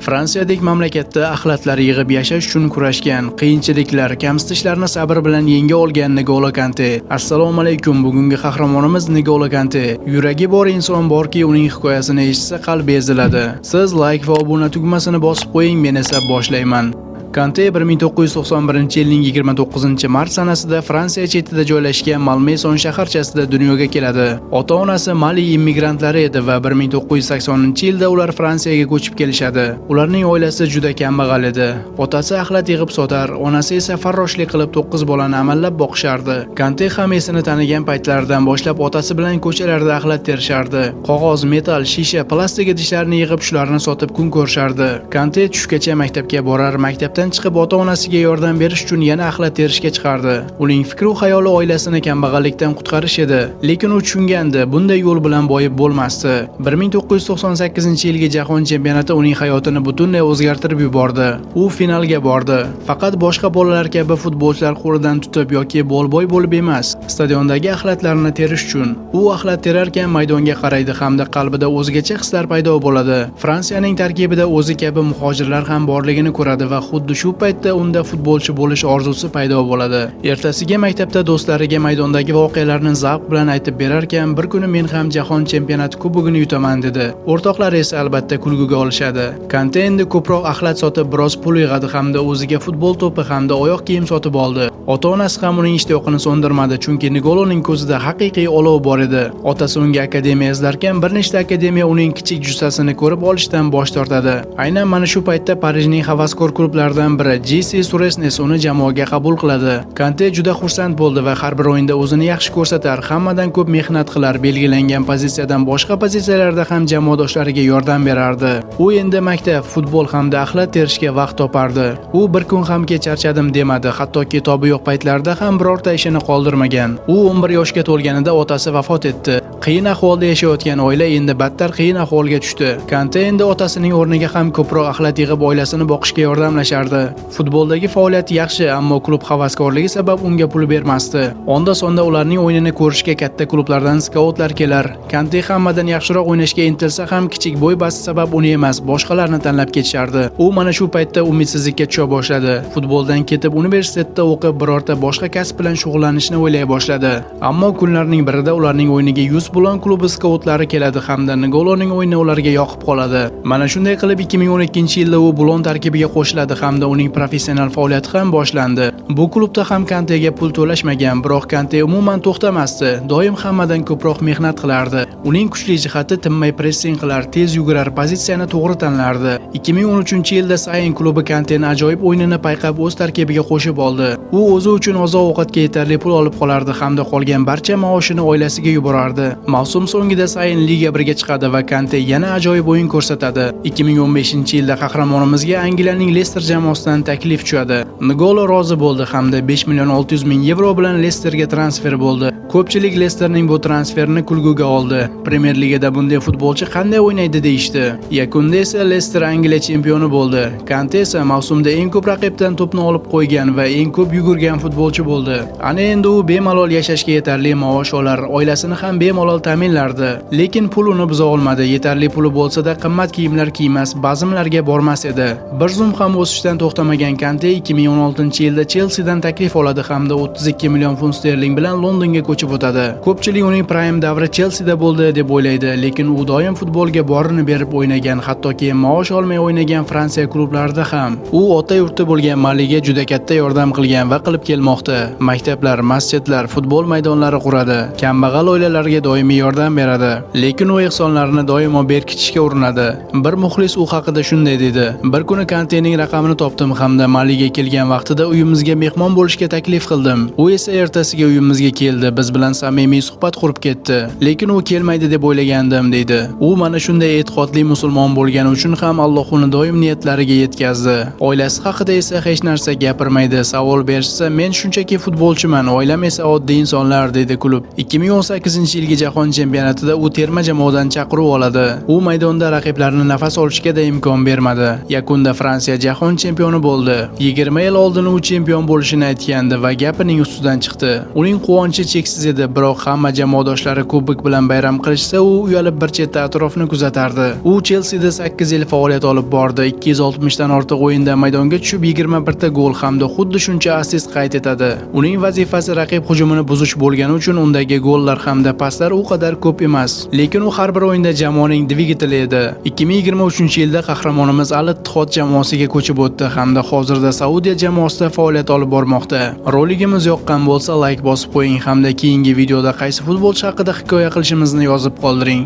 Fransiyadek mamlakatda axlatlar yig'ib yashash uchun kurashgan, qiyinchiliklar, kamsitishlarni sabr bilan yenga olgan N'Golo Kante. Assalomu alaykum. Bugungi qahramonimiz N'Golo Kante. Yuragi bor inson borki, uning hikoyasini eshitsa qalbi eziladi. Siz like va obuna tugmasini bosib qo'ying, men esa boshlayman. Kante 1991-yilning 29-mart sanasida Fransiya chetida joylashgan Malmaison shaharchasida dunyoga keladi. Ota-onasi Mali immigrantlari edi va 1980-yilda ular Fransiyaga ko'chib kelishadi. Ularning oilasi juda kambag'al edi. Otasi axlat yig'ib sotar, onasi esa farroshlik qilib 9 bolani amallab boqishardi. Kante ham esini tanigan paytlaridan boshlab otasi bilan ko'chalarda axlat terishardi. Qog'oz, metal, shisha, plastik idishlarni yig'ib shularni sotib kun ko'rishardi. Kante tushgacha maktabga borar, maktabdan chiqib ota-onasiga yordam berish uchun yana axlat terishga chiqardi. Uning fikri va xayoli oilasini kambag'allikdan qutqarish edi, lekin u tushungandi, bunday yo'l bilan boyib bo'lmasdi. 1998-yilgi jahon chempionati uning hayotini butunlay o'zgartirib yubordi. U finalga bordi. Faqat boshqa bolalar kabi futbolchilar qo'lidan tutib yoki bolboy bo'lib emas, stadiondagi axlatlarni terish uchun. U axlat terarkan maydonga qaraydi hamda qalbida o'zgacha hislar paydo bo'ladi. Fransiyaning tarkibida o'zi kabi muhojirlar ham borligini ko'radi va xuddi shu paytda unda futbolchi bo'lish orzusi paydo bo'ladi. Ertasiga maktabda do'stlariga maydondagi voqealarni zavq bilan aytib berarkan, bir kuni men ham jahon chempionati kubogini yutaman dedi. O'rtoqlari esa albatta kulguga olishadi. Kante endi ko'proq axlat sotib biroz pul yig'adi hamda o'ziga futbol to'pi hamda oyoq kiyim sotib oldi. Ota-onasi ham uning ishtiyoqini so'ndirmadi, chunki N'Goloning ko'zida haqiqiy olov bor edi. Otasi unga akademiya izlarkan, bir nechta akademiya uning kichik jussasini ko'rib olishdan bosh tortadi. Aynan mana shu paytda Parijning havaskor klublaridan biri JC Suresnes uni jamoaga qabul qiladi. Kante juda xursand bo'ldi va har bir o'yinda o'zini yaxshi ko'rsatar, hammadan ko'p mehnat qilar, belgilangan pozitsiyadan boshqa pozitsiyalarda ham jamoadoshlariga yordam berardi. U endi maktab, futbol hamda axlat terishga vaqt topardi. U bir kun ham charchadim demadi, hatto kitobi yo'q paytlarda ham birorta ishini qoldirmagan. U 11 yoshga to'lganida otasi vafot etdi. Qiyin ahvolda yashayotgan oila endi battar qiyin ahvolga tushdi. Kante endi otasining o'rniga ham ko'proq axlat yig'ib oilasini boqishga yordamlashardi. Futboldagi faoliyati yaxshi, ammo klub havaskorligi sabab unga pul bermasdi. Onda-sonda ularning o'yinini ko'rishga katta klublardan skautlar kelar. Kante hammadan yaxshiroq o'ynashga intilsa ham kichik bo'y basi sabab uni emas, boshqalarni tanlab ketishardi. U mana shu paytda umidsizlikka tusha boshladi. Futboldan ketib universitetda o'qib, birorta boshqa kasb bilan shug'ullanishni o'ylay boshladi. Ammo kunlarning birida ularning o'yiniga 100 Bulon klubi skautlari keladi hamda N'Goloning o'yini ularga yoqib qoladi. Mana shunday qilib 2012-yilda u Bulon tarkibiga qo'shiladi hamda uning professional faoliyati ham boshlandi. Bu klubda ham Kantega pul to'lashmagan, biroq Kante umuman to'xtamasdi. Doim hammadan ko'proq mehnat qilardi. Uning kuchli jihati tinmay pressing qilar, tez yugurar, pozitsiyani to'g'ri tanlardi. 2013-yilda Sayin klubi Kantening ajoyib o'yinini payqab o'z tarkibiga qo'shib oldi. U o'zi uchun oziq-ovqatga yetarli pul olib qolardi hamda qolgan barcha maoshini oilasiga yuborardi. Mavsum so'ngida Sayin Liga 1ga chiqadi va Kante yana ajoyib o'yin ko'rsatadi. 2015-yilda qahramonimizga Angliyaning Leicester jamoasidan taklif tushadi. N'Golo rozi bo'ldi hamda 5 million 600 ming yevro bilan Leicesterga transfer bo'ldi. Ko'pchilik Leicesterning bu transferni kulguga oldi. Premier Ligada bunday futbolchi qanday o'ynaydi deyishdi. Yakunda esa Leicester Angliya chempioni bo'ldi. Kante esa mavsumda eng ko'p raqibdan to'pni olib qo'ygan va eng ko'p yugurgan futbolchi bo'ldi. Ana endi u bemalol yashashga yetarli maosh olar, oilasini ham bemalol ta'minlardi. Lekin pul uni buza olmadi. Yetarli puli bo'lsa-da qimmat kiyimlar kiymas, bazmlarga bormas edi. Bir zum ham o'sishdan to'xtamagan Kante 2016-yilda Chelsea dan taklif oladi hamda 32 million funt sterling bilan Londonga ko'chib o'tadi. Ko'pchilik uning prime davri Chelsea-da bo'ldi deb o'ylaydi, lekin u doim futbolga borini berib o'ynagan, hattoki maosh olmay o'ynagan Fransiya klublarida ham. U ota yurti bo'lgan Maliga juda katta yordam qilgan va qilib kelmoqda. Maktablar, masjidlar, futbol maydonlari quradi. Kambag'al oilalarga doimiy yordam beradi, lekin u ehsonlarini doimo berkitishga urinadi. Bir muxlis u haqida shunday dedi: "Bir kuni Kantening raqamini topdim hamda Maliga kelgan vaqtida uyimizga mehmon bo'lishga taklif qildim. U esa ertasiga uyimizga keldi, biz bilan samimiy suhbat qurib ketdi. Lekin u kelmaydi deb o'ylagandim" deydi. U mana shunday e'tiqodli musulmon bo'lgani uchun ham Alloh uni doim niyatlariga yetkazdi. Oilasi haqida esa hech narsa gapirmaydi. Savol berishsa, men shunchaki futbolchiman, oilam esa oddiy insonlar deydi klub. 2018-yilgi jahon chempionatida u terma jamoadan chaqiruv oladi. U maydonda raqiblarni nafas olishga da imkon bermadi. Yakunda Fransiya jahon chempioni bo'ldi. 20 yil oldin u chempion bo'lishini aytgandi va gapining ustidan chiqdi. Uning quvonchi cheksiz cheksiz edi, biroq hamma jamoadoshlari kubok bilan bayram qilishsa, u uyalib bir chetda atrofni kuzatardi. U Chelsea 8 yil faoliyat olib bordi, 260 dan ortiq o'yinda maydonga tushib 21 ta gol hamda xuddi shuncha assist qayd etadi. Uning vazifasi raqib hujumini buzish bo'lgani uchun undagi gollar hamda paslar u qadar ko'p emas, lekin u har bir o'yinda jamoaning dvigateli edi. 2023-yilda qahramonimiz Al-Ittihod jamoasiga ko'chib o'tdi hamda hozirda Saudiya jamoasida faoliyat olib bormoqda. Roligimiz yoqqan bo'lsa, like bosib qo'ying hamda keyingi videoda qaysi futbolchi haqida hikoya qilishimizni yozib qoldiring.